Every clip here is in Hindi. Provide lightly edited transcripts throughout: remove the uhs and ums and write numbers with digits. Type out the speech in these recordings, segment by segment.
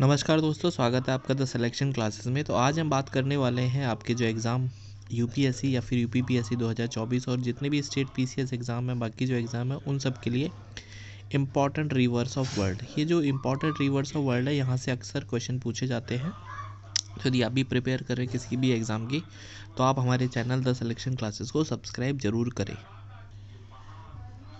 नमस्कार दोस्तों, स्वागत है आपका द सिलेक्शन क्लासेस में। तो आज हम बात करने वाले हैं आपके जो एग्ज़ाम यूपीएससी या फिर यूपीपीएससी 2024 और जितने भी स्टेट पीसीएस एग्ज़ाम हैं, बाकी जो एग्ज़ाम है उन सब के लिए इम्पॉर्टेंट रिवर्स ऑफ वर्ल्ड। ये जो इम्पॉर्टेंट रिवर्स ऑफ वर्ल्ड है, यहाँ से अक्सर क्वेश्चन पूछे जाते हैं। तो यदि आप भी प्रिपेयर करें किसी भी एग्ज़ाम की, तो आप हमारे चैनल द सिलेक्शन क्लासेस को सब्सक्राइब ज़रूर करें।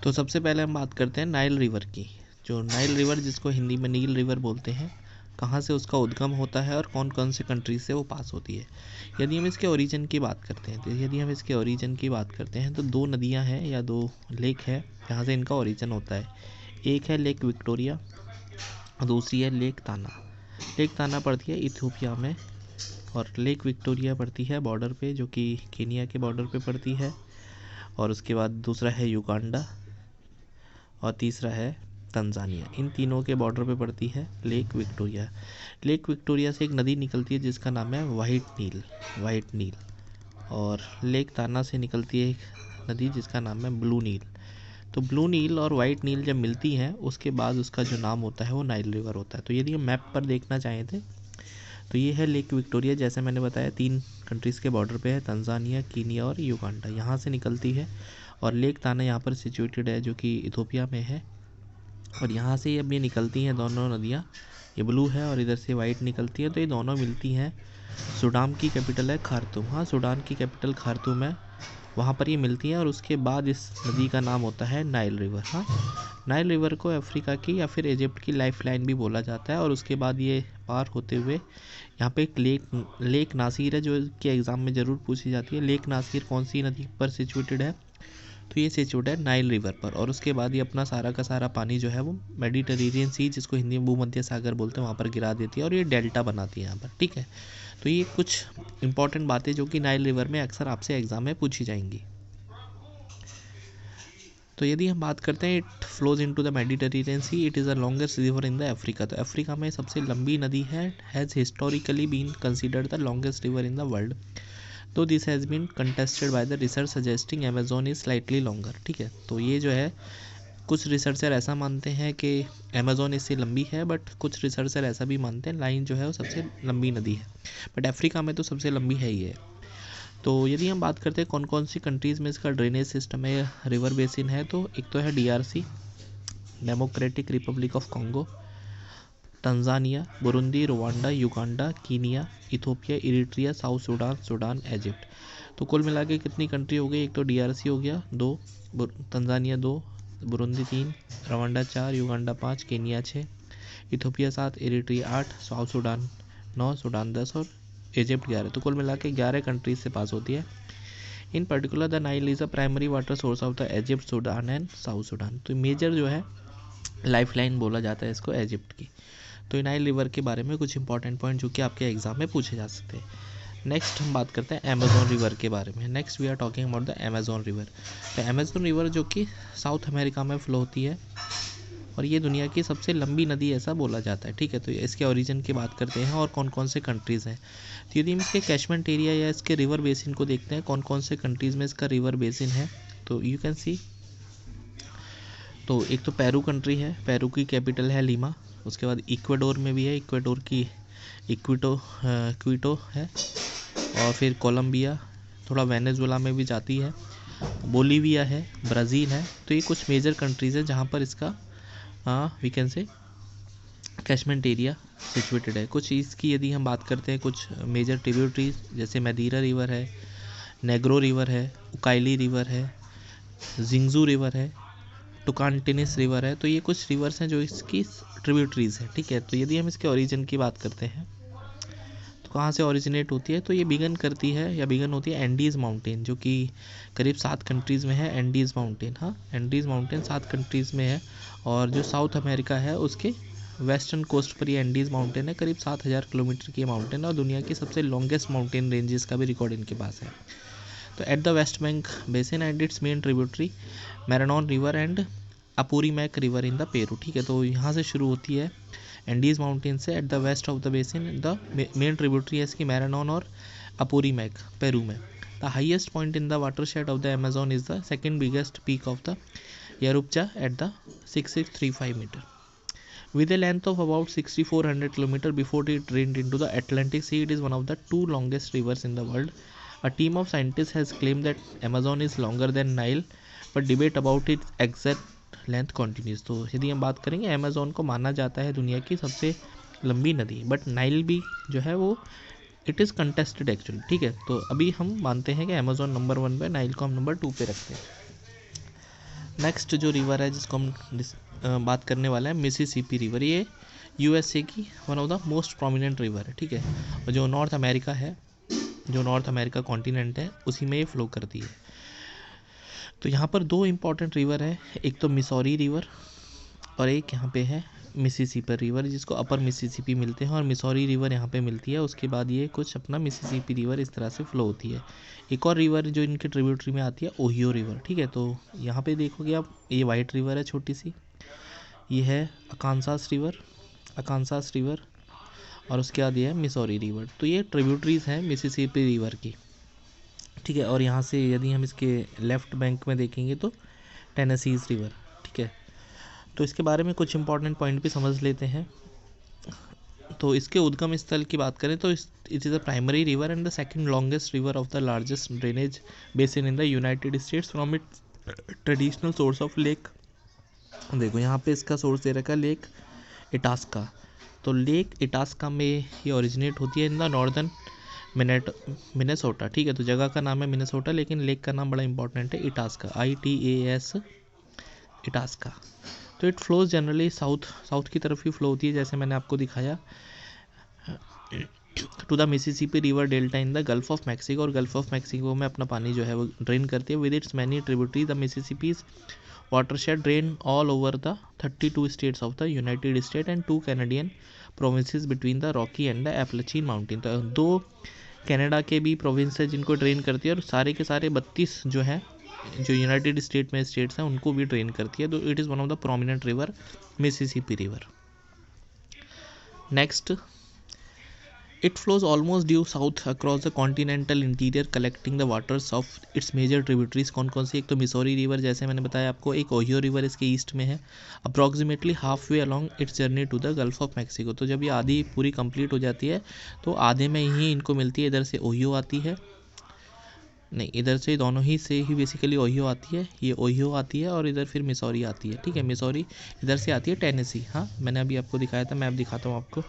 तो सबसे पहले हम बात करते हैं नाइल रिवर की। जो नाइल रिवर, जिसको हिंदी में नील रिवर बोलते हैं, कहाँ से उसका उद्गम होता है और कौन कौन से कंट्रीज से वो पास होती है। यदि हम इसके ओरिजिन की बात करते हैं तो दो नदियाँ हैं या दो लेक है जहाँ से इनका ओरिजिन होता है। एक है लेक विक्टोरिया और दूसरी है लेक ताना। लेक ताना पड़ती है इथियोपिया में और लेक विक्टोरिया पड़ती है बॉर्डर पे, जो कि केनिया के बॉर्डर पे पड़ती है। और उसके बाद दूसरा है युगांडा और तीसरा है तंजानिया। इन तीनों के बॉर्डर पे पड़ती है लेक विक्टोरिया। लेक विक्टोरिया से एक नदी निकलती है जिसका नाम है वाइट नील। और लेक ताना से निकलती है एक नदी जिसका नाम है ब्लू नील। तो ब्लू नील और वाइट नील जब मिलती हैं, उसके बाद उसका जो नाम होता है वो नाइल रिवर होता है। तो यदि हम मैप पर देखना चाहें थे तो ये है लेक विक्टोरिया, जैसे मैंने बताया 3 कंट्रीज़ के बॉर्डर पे है, तंजानिया, कीनिया और युगांडा, यहाँ से निकलती है। और लेक ताना यहाँ पर सिचुएटेड है, जो कि इथियोपिया में है। और यहाँ से अब ये निकलती हैं दोनों नदियाँ, ये ब्लू है और इधर से वाइट निकलती है। तो ये दोनों मिलती हैं। सूडान की कैपिटल है खार्तूम। हाँ, सूडान की कैपिटल खार्तूम है, वहाँ पर ये मिलती हैं। और उसके बाद इस नदी का नाम होता है नाइल रिवर। हाँ, नाइल रिवर को अफ्रीका की या फिर इजिप्ट की लाइफ लाइन भी बोला जाता है। और उसके बाद ये पार होते हुए यहाँ पे एक लेक नासिर है, जो कि एग्ज़ाम में ज़रूर पूछी जाती है। लेक नासिर कौन सी नदी पर सिचुएटेड है? तो ये सिचुएटेड है नाइल रिवर पर। और उसके बाद ये अपना सारा का सारा पानी जो है वो मेडिटेरेनियन सी, जिसको हिंदी में भूमध्य सागर बोलते हैं, वहाँ पर गिरा देती है और ये डेल्टा बनाती है यहाँ पर। ठीक है, तो ये कुछ इंपॉर्टेंट बातें जो कि नाइल रिवर में अक्सर आपसे एग्जाम में पूछी जाएंगी। तो यदि हम बात करते हैं, it flows into the Mediterranean sea, it is the longest river in the Africa. तो अफ्रीका में सबसे लंबी नदी है, has historically been considered the longest river in the world, तो this has been contested by the research suggesting Amazon is slightly longer. ठीक है, तो ये जो है कुछ रिसर्चर ऐसा मानते हैं कि अमेजोन इससे लंबी है, बट कुछ रिसर्चर ऐसा भी मानते हैं लाइन जो है वो सबसे लंबी नदी है, बट अफ्रीका में तो सबसे लंबी है ही है। तो यदि हम बात करते हैं कौन कौन सी कंट्रीज़ में इसका ड्रेनेज सिस्टम है, रिवर बेसिन है, तो एक तो है DRC, democratic Republic of Congo, Tanzania, Burundi, Rwanda, Uganda, Kenya, Ethiopia, Eritrea, south Sudan, Egypt. तो कुल मिला के कितनी कंट्री हो गई? एक तो डीआरसी हो गया 2, Tanzania 2, Burundi 3, Rwanda 4, Uganda 5, Kenya 6, Ethiopia 7, Eritrea 8, south Sudan 9, Sudan 10 और इजिप्ट 11। तो कुल मिला के 11 कंट्रीज से पास होती है। इन particular the Nile is a primary water source of the Egypt, Sudan and south Sudan. तो मेजर जो है लाइफ लाइन बोला जाता है इसको इजिप्ट की। तो नाइल रिवर के बारे में कुछ इंपॉर्टेंट पॉइंट जो कि आपके एग्जाम में पूछे जा सकते हैं। नेक्स्ट हम बात करते हैं अमेजोन रिवर के बारे में। Next we are talking about the Amazon river. तो अमेजोन रिवर जो कि साउथ अमेरिका में फ्लो होती है और ये दुनिया की सबसे लंबी नदी ऐसा बोला जाता है। ठीक है, तो इसके ओरिजिन की बात करते हैं और कौन कौन से कंट्रीज़ हैं। तो यदि हम इसके कैचमेंट एरिया या इसके रिवर बेसिन को देखते हैं, कौन कौन से कंट्रीज़ में इसका रिवर बेसिन है, तो यू कैन सी। तो एक तो पेरू कंट्री है, पेरू की कैपिटल है लीमा। उसके बाद इक्वाडोर में भी है, इक्वाडोर की क्विटो है। और फिर कोलंबिया, थोड़ा वेनेजुएला में भी जाती है, बोलीविया है, ब्राज़ील है। तो ये कुछ मेजर कंट्रीज़ हैं जहाँ पर इसका we can say catchment area situated है। कुछ इसकी यदि हम बात करते हैं, कुछ मेजर ट्रिब्यूटरीज जैसे मदीरा रिवर है, नेग्रो रिवर है, उकाइली रिवर है, जिंगजू रिवर है, टुकांटिनिस रिवर है। तो ये कुछ रिवर्स हैं जो इसकी ट्रिब्यूटरीज हैं। ठीक है, तो यदि हम इसके ओरिजिन की बात करते हैं तो कहाँ से ओरिजिनेट होती है, तो ये बिगन होती है एंडीज़ माउंटेन, जो कि करीब 7 कंट्रीज़ में है। एंडीज़ माउंटेन, हाँ, एंडीज़ माउंटेन 7 कंट्रीज़ में है। और जो साउथ अमेरिका है उसके वेस्टर्न कोस्ट पर ये एंडीज़ माउंटेन है, करीब 7000 किलोमीटर की माउंटेन है और दुनिया की सबसे लॉन्गेस्ट माउंटेन रेंजेस का भी रिकॉर्ड इनके पास है। तो at the west bank basin and its main tributary Maranon river and Apurimac river in the Peru. ठीक है, तो यहाँ से शुरू होती है एंडीज़ माउंटेन से। At the west of the basin the main tributary है इसकी मैरानॉन और अपूरीमैक, पेरू में। The highest point in the watershed of the Amazon is the second biggest peak of the Yerupaja at the 6635 metre. With a length of about 6400 km before it drained into the Atlantic Sea, it is one of the two longest rivers in the world. A team of scientists has claimed that Amazon is longer than Nile, but debate about its exact length continues. तो यदि हम बात करेंगे, अमेज़न को माना जाता है दुनिया की सबसे लंबी नदी, बट नाइल भी जो है वो इट इज़ कंटेस्टेड एक्चुअली, ठीक है। तो अभी हम मानते हैं कि अमेज़न नंबर 1 पे, नाइल को हम नंबर 2 पे रखते हैं। नेक्स्ट जो रिवर है जिसको हम बात करने वाला है, मिसिसिपी रिवर। ये यूएसए की one of the most prominent river है, ठीक है। और जो नॉर्थ अमेरिका है, जो नॉर्थ अमेरिका कॉन्टिनेंट है, उसी में ये फ्लो करती है। तो यहाँ पर दो इम्पॉर्टेंट रिवर है, एक तो मिसौरी रिवर और एक यहाँ पे है मिसिसिपी रिवर, जिसको अपर मिसिसिपी मिलते हैं, और मिसौरी रिवर यहाँ पे मिलती है। उसके बाद ये कुछ अपना मिसिसिपी रिवर इस तरह से फ्लो होती है। एक और रिवर जो इनके ट्रिब्यूटरी में आती है, ओहियो रिवर, ठीक है। तो यहाँ पे देखोगे आप, ये वाइट रिवर है छोटी सी, ये है अकानसास रिवर, और उसके बाद ये है मिसौरी रिवर। तो ये ट्रिब्यूटरीज हैं मिसिसिपी रिवर की, ठीक है। और यहाँ से यदि हम इसके लेफ्ट बैंक में देखेंगे तो टेनेसीज रिवर, ठीक है। तो इसके बारे में कुछ इंपॉर्टेंट पॉइंट भी समझ लेते हैं। तो इसके उद्गम स्थल की बात करें तो it is a primary river and the second longest river of the largest drainage basin in the United states from its traditional source of lake. देखो यहाँ पे इसका सोर्स दे रखा है लेक इटास्का। तो लेक इटास्का में ये ओरिजिनेट होती है इन द नॉर्दर्न मिनेसोटा, ठीक है। तो जगह का नाम है मिनेसोटा, लेकिन लेक का नाम बड़ा इंपॉर्टेंट है, इटास्का, ITAS, इटास्का। तो इट फ्लोज जनरली साउथ की तरफ ही फ्लो होती है, जैसे मैंने आपको दिखाया, to the Mississippi river delta in the Gulf of Mexico, और गल्फ ऑफ मैक्सिको में अपना पानी जो है वो ड्रेन करती है। With its many tributary the Mississippi's watershed drain all over the 32 states of the United State and 2 Canadian provinces between the Rocky and the Appalachian mountain. तो 2 कनाडा के भी प्रोविंस है जिनको ड्रेन करती है, और सारे के सारे 32 जो हैं, जो यूनाइटेड स्टेट में स्टेट्स हैं, उनको भी ड्रेन करती है। तो it is one of the prominent river, Mississippi river. Next, it flows almost due south across the continental interior collecting the waters of its major tributaries. कौन कौन सी? एक तो मिसौरी रिवर, जैसे मैंने बताया आपको, एक ओहियो रिवर इसके ईस्ट में है, approximately half way along its journey to the Gulf of Mexico. तो जब ये आधी पूरी कंप्लीट हो जाती है तो आधे में ही इनको मिलती है, इधर से ओहियो आती है, नहीं इधर से दोनों ही से ही बेसिकली ओहियो आती है, ये ओहियो आती है और इधर फिर मिसौरी आती है, ठीक है। मिसौरी इधर से आती है टेनेसी, हाँ मैंने अभी आपको दिखाया था, मैप दिखाता हूँ आपको,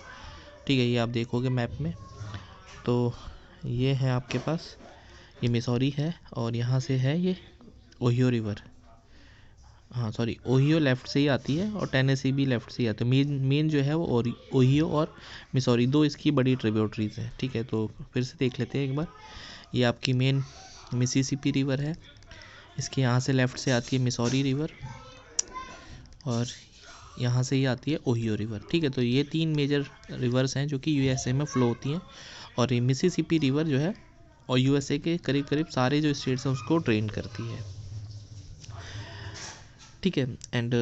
ठीक है। ये आप देखोगे मैप में, तो ये है आपके पास, ये मिसौरी है और यहाँ से है ये ओहियो रिवर, हाँ सॉरी, ओहियो लेफ़्ट से ही आती है और टेनेसी भी लेफ़्ट से ही आती है। मेन जो है वो ओहियो और मिसौरी, दो इसकी बड़ी ट्रिब्यूटरीज हैं, ठीक है। तो फिर से देख लेते हैं एक बार, ये आपकी मेन मिसिसिपी रिवर है, इसके यहाँ से लेफ़्ट से आती है मिसौरी रिवर और यहाँ से ही आती है ओहियो रिवर, ठीक है। तो ये 3 मेजर रिवर्स हैं जो कि यूएसए में फ़्लो होती हैं, और ये मिसिसिपी रिवर जो है और यूएसए के करीब करीब सारे जो स्टेट्स हैं उसको ड्रेन करती है, ठीक है। And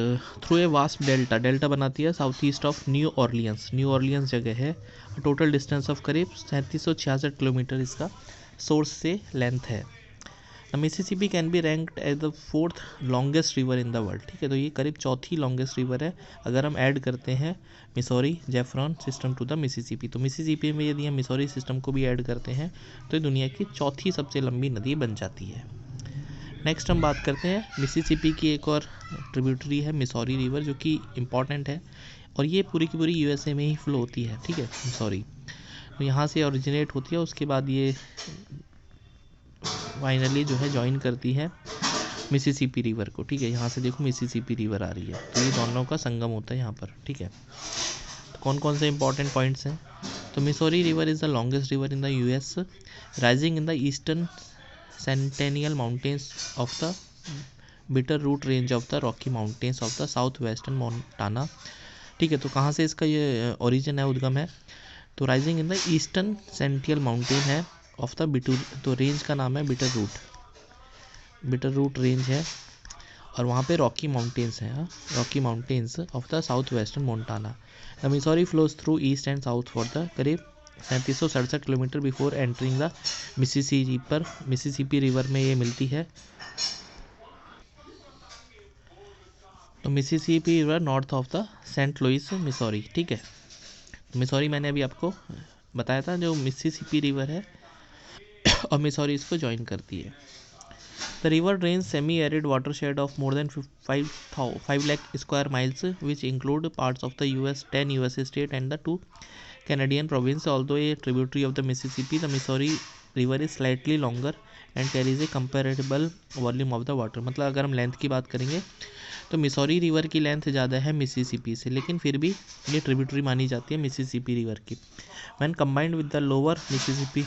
through a vast delta बनाती है south east of new Orleans जगह है। टोटल डिस्टेंस ऑफ करीब 3766 किलोमीटर इसका सोर्स से लेंथ है। Mississippi can be ranked as the 4th longest river in the world, ठीक है। तो ये करीब 4थी लॉन्गेस्ट रिवर है अगर हम ऐड करते हैं Missouri Jefferson system to the Mississippi. तो मिसिसिपी में यदि हम मिसौरी सिस्टम को भी ऐड करते हैं तो ये दुनिया की 4थी सबसे लंबी नदी बन जाती है। नेक्स्ट हम बात करते हैं मिसिसिपी की एक और ट्रिब्यूटरी है मिसौरी रिवर, जो कि इम्पॉर्टेंट है और ये पूरी की पूरी यूएसए में ही फ्लो होती है, ठीक है। मिसौरी तो यहाँ से ओरिजिनेट होती है, उसके बाद ये फाइनली जो है ज्वाइन करती है मिसिसिपी रिवर को, ठीक है। यहाँ से देखो मिसिसिपी रिवर आ रही है, तो ये दोनों का संगम होता है यहाँ पर, ठीक है। तो कौन कौन से इंपॉर्टेंट पॉइंट्स हैं? तो Missouri river is the longest river in the US, rising in the eastern Centennial Mountains of the Bitterroot Range of the Rocky Mountains of the south western Montana, ठीक है। तो कहाँ से इसका ये ओरिजिन है, उद्गम है? तो rising in the eastern central mountain है ऑफ द बिटूर, तो रेंज का नाम है बिटर रूट रेंज है, और वहाँ पे रॉकी माउंटेन्स हैं, Rocky Mountains of the south western Montana. The Missouri flows through east and south for the करीब 3767 kilometre before entering the Mississippi river में ये मिलती है। तो Mississippi river north of the Saint Louis Missouri, ठीक है। मिसौरी मैंने अभी आपको बताया था, जो मिसिसिपी रिवर है और मिसौरी इसको ज्वाइन करती है। The river drains semi arid watershed of more than 5 lakh square miles, which include parts of the US, 10 US state and the 2 Canadian province. Although a tributary of the Mississippi, the Missouri river is slightly longer and carries a comparable volume of the water. मतलब अगर हम लेंथ की बात करेंगे तो मिसौरी रिवर की लेंथ ज़्यादा है मिसिसिपी से, लेकिन फिर भी ये ट्रिब्यूटरी मानी जाती है मिसिसिपी रिवर की। When combined with the lower Mississippi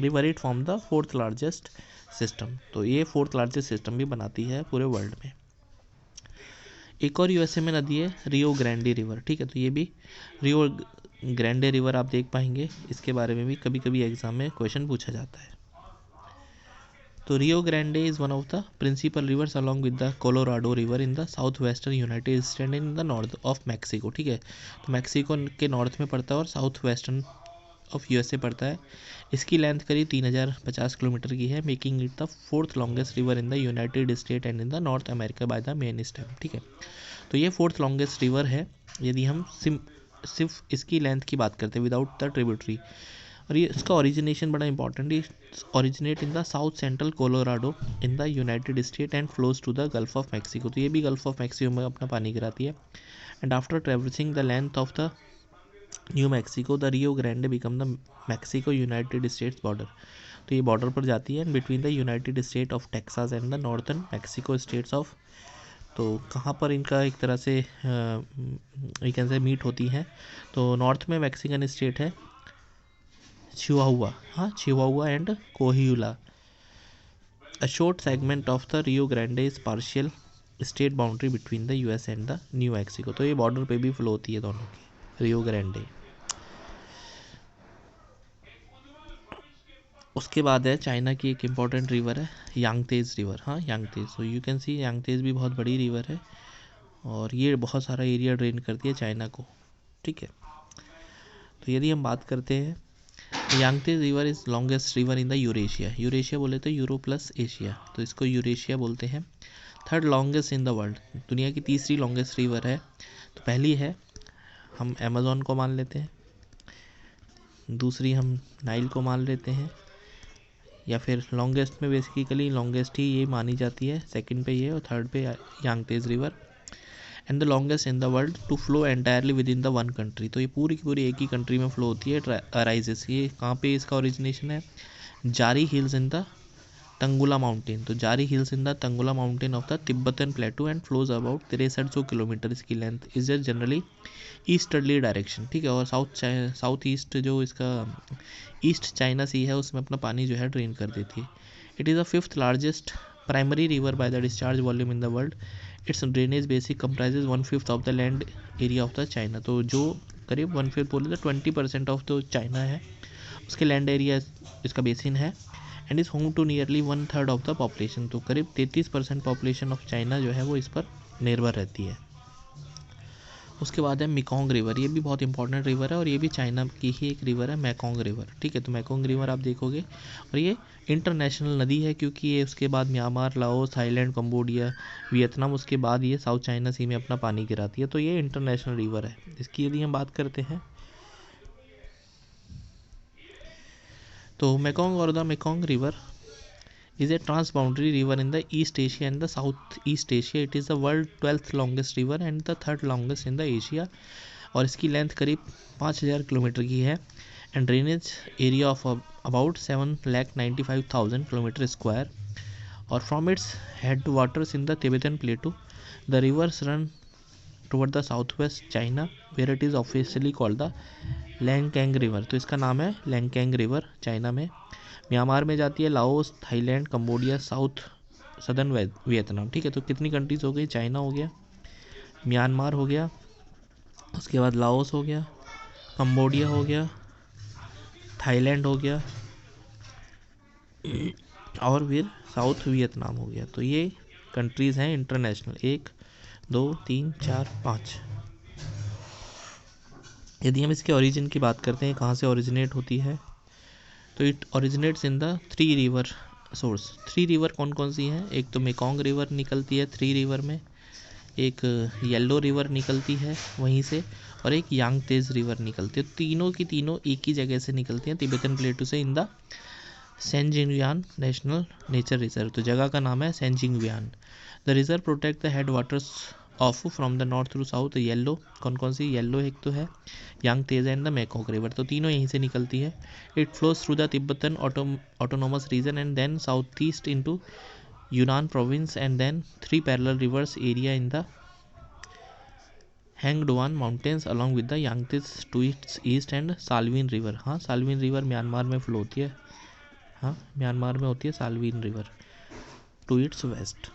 river it form the 4th largest system. तो ये 4th लार्जेस्ट सिस्टम भी बनाती है पूरे वर्ल्ड में। एक और यूएसए में नदी है रियो ग्रैंडे रिवर, ठीक है। तो ये भी रियो ग्रैंडे रिवर आप देख पाएंगे, इसके बारे में भी कभी कभी एग्जाम में क्वेश्चन पूछा जाता है। तो Rio Grande is one of the principal rivers along with the Colorado river in the south western United State and in the north of Mexico, ठीक है। तो मैक्सिको के नॉर्थ में पड़ता है और साउथ वेस्टर्न ऑफ यूएसए पड़ता है। इसकी लेंथ करीब 3050 किलोमीटर की है, making it the 4th longest river in the United State and in the north America by the main stem, ठीक है। तो ये 4th लॉन्गेस्ट रिवर है यदि हम सिर्फ इसकी लेंथ की बात करते हैं विदाउट द ट्रिब्यूटरी। और ये इसका ओरिजिनेशन बड़ा इंपॉर्टेंट है, originate in the south central Colorado in the United State and flows to the Gulf of Mexico. तो ये भी गल्फ ऑफ मैक्सिको में अपना पानी गिराती है। And after traversing the length of the New Mexico, the Rio Grande become the Mexico United states border. तो ये बॉर्डर पर जाती है and between the United state of Texas and the northern Mexico states of. तो कहाँ पर इनका एक तरह से कैन से मीट होती हैं, तो नॉर्थ में मैक्सिकन स्टेट है चिहुआहुआ, हाँ Chihuahua and Coahuila. A short segment of the Rio Grande is partial state boundary between the US and the New Mexico. तो ये बॉर्डर पे भी फ्लो होती है दोनों की, रियो ग्रैंडे। उसके बाद है चाइना की एक इम्पॉर्टेंट रिवर है यांगतेज रिवर, हाँ यांगतेज। तो यू कैन सी यांगतेज भी बहुत बड़ी रिवर है और ये बहुत सारा एरिया ड्रेन करती है चाइना को, ठीक है। तो यदि हम बात करते हैं, Yangtze river is longest river in the Eurasia. Eurasia बोले तो यूरो प्लस एशिया, तो इसको यूरेशिया बोलते हैं। 3rd longest in the world, दुनिया की 3री लॉन्गेस्ट रिवर है। तो पहली है हम अमेज़न को मान लेते हैं, दूसरी हम नाइल को मान लेते हैं, या फिर लॉन्गेस्ट में बेसिकली लॉन्गेस्ट ही ये मानी जाती है, सेकंड पे ये और थर्ड पे Yangtze river. And the longest in the world to flow entirely within the one country. तो ये पूरी की पूरी एक ही कंट्री में फ्लो होती है। अराइजेस, ये कहाँ पे इसका ओरिजिनेशन है, Jari hills in the Tanggula mountain. तो Jari hills in the Tanggula mountain of the Tibetan plateau and flows about 6300 kilometre. इसकी length is generally easterly direction, ठीक है। और साउथ ईस्ट जो इसका ईस्ट चाइना सी है उसमें अपना पानी जो है ड्रेन कर देती है। It is the 5th largest primary river by the discharge volume in the world. It's drainage basic comprises 1/5 of the land area of the China. तो जो करीब 1/5 बोले तो 20% ऑफ जो चाइना है उसके लैंड एरिया इसका बेसिन है। And is home to nearly 1/3 of the population. तो करीब 33% पॉपुलेशन ऑफ चाइना जो है वो इस पर निर्भर रहती है। उसके बाद है मेकोंग रिवर, ये भी बहुत इंपॉर्टेंट रिवर है और ये भी चाइना की ही एक रिवर है, मेकोंग रिवर, ठीक है। तो मेकोंग रिवर आप देखोगे और ये इंटरनेशनल नदी है क्योंकि ये उसके बाद Myanmar, Laos, Thailand, Cambodia, Vietnam, उसके बाद ये साउथ चाइना सी में अपना पानी गिराती है। तो ये इंटरनेशनल रिवर है। इसकी यदि हम बात करते हैं तो मेकोंग और the Mekong river is a transboundary river in the East Asia and the Southeast Asia. It is the world 12th longest river and the 3rd longest in the Asia. और इसकी लेंथ करीब 5000 किलोमीटर की है and drainage area of about 7,95,000 kilometre square. और from its head waters in the Tibetan plateau the rivers run toward the south west China where it is officially called the Lancang river. तो इसका नाम है लैंगकैंग रिवर, चाइना में। म्यांमार में जाती है, Laos, Thailand, Cambodia, south southern Vietnam, ठीक है। तो कितनी कंट्रीज हो गई, चाइना हो गया, म्यांमार हो गया, उसके बाद लाओस हो गया, कंबोडिया हो गया, थाईलैंड हो गया और फिर साउथ वियतनाम हो गया। तो ये कंट्रीज़ हैं इंटरनेशनल, 1 2 3 4 5। यदि हम इसके ओरिजिन की बात करते हैं, कहाँ से ओरिजिनेट होती है, तो it originates in the 3 river source. 3 river कौन कौन सी हैं, एक तो मेकोंग रिवर निकलती है 3 रिवर में, एक येलो रिवर निकलती है वहीं से, और एक यांगतेज रिवर निकलती है। तीनों की तीनों एक ही जगह से निकलती हैं, तिब्बतन प्लेटू से, in the Sanjiangyuan national nature reserve. तो जगह का नाम है Sanjiangyuan. The reserve protect the head waters of from the north to south. Yellow कौन कौन सी, येलो एक तो है, Yangtze and the Mekong river, तो तीनों यहीं से निकलती है। It flows through the Tibetan autonomous region and then south east into Yunnan province and then 3 parallel rivers area in the हैंगडोआन mountains along with the Yangtze to its east and Salween river. हाँ, साल्विन रिवर म्यांमार में फ्लो होती है। हाँ, म्यांमार में होती है Salween river to its west.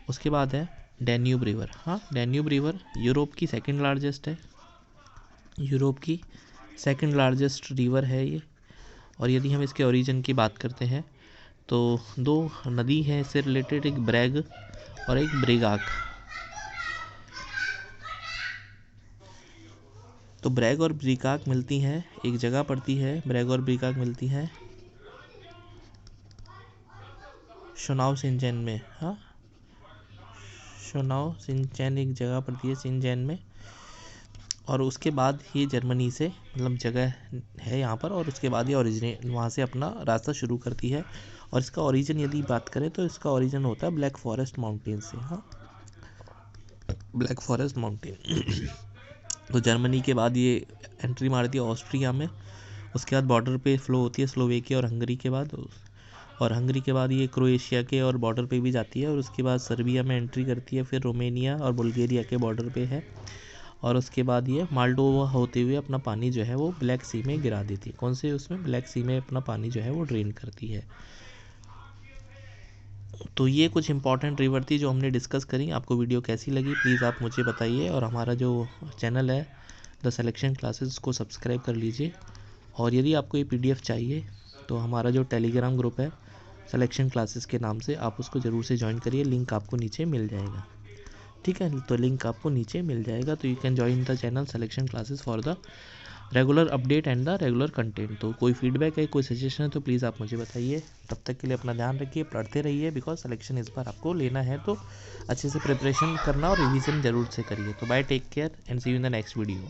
उसके बाद है डैन्यूब रिवर। हाँ, डैन्यूब रिवर यूरोप की सेकंड लार्जेस्ट है, यूरोप की सेकंड लार्जेस्ट रिवर है ये। और यदि हम इसके ओरिजिन की बात करते हैं तो दो नदी है इससे रिलेटेड, एक ब्रैग और एक ब्रिगाक। तो ब्रैग और ब्रिगाक मिलती हैं, एक जगह पड़ती है, ब्रैग और ब्रिगाक मिलती हैं शोनाव सिंचेन में। हाँ, शोनाव सिंचेन एक जगह पड़ती है सिंचेन में, और उसके बाद ये जर्मनी से, मतलब जगह है यहाँ पर, और उसके बाद ये ओरिजिनेट वहाँ से अपना रास्ता शुरू करती है। और इसका ओरिजिन यदि बात करें तो इसका ओरिजिन होता है ब्लैक फॉरेस्ट माउंटेन से। हाँ, ब्लैक फॉरेस्ट माउंटेन। तो जर्मनी के बाद ये एंट्री मारती है ऑस्ट्रिया में, उसके बाद बॉर्डर पे फ्लो होती है स्लोवेकिया और हंगरी के बाद, और हंगरी के बाद ये क्रोएशिया के और बॉर्डर पे भी जाती है, और उसके बाद सर्बिया में एंट्री करती है, फिर रोमेनिया और बुल्गारिया के बॉर्डर पे है, और उसके बाद ये माल्डोवा होते हुए अपना पानी जो है वो ब्लैक सी में गिरा देती है। कौन से उसमें, ब्लैक सी में अपना पानी जो है वो ड्रेन करती है। तो ये कुछ इंपॉर्टेंट रिवर थी जो हमने डिस्कस करी। आपको वीडियो कैसी लगी प्लीज़ आप मुझे बताइए, और हमारा जो चैनल है द सिलेक्शन क्लासेस उसको सब्सक्राइब कर लीजिए। और यदि आपको ये PDF चाहिए तो हमारा जो टेलीग्राम ग्रुप है सिलेक्शन क्लासेस के नाम से, आप उसको ज़रूर से ज्वाइन करिए, लिंक आपको नीचे मिल जाएगा। ठीक है, तो लिंक आपको नीचे मिल जाएगा। तो you can join the channel selection classes for the regular update and the regular content. तो कोई फीडबैक है, कोई सजेशन है तो प्लीज़ आप मुझे बताइए। तब तक के लिए अपना ध्यान रखिए, पढ़ते रहिए, बिकॉज सिलेक्शन इस बार आपको लेना है तो अच्छे से प्रिपरेशन करना और रिवीजन ज़रूर से करिए। तो bye, take care and see you in the next video.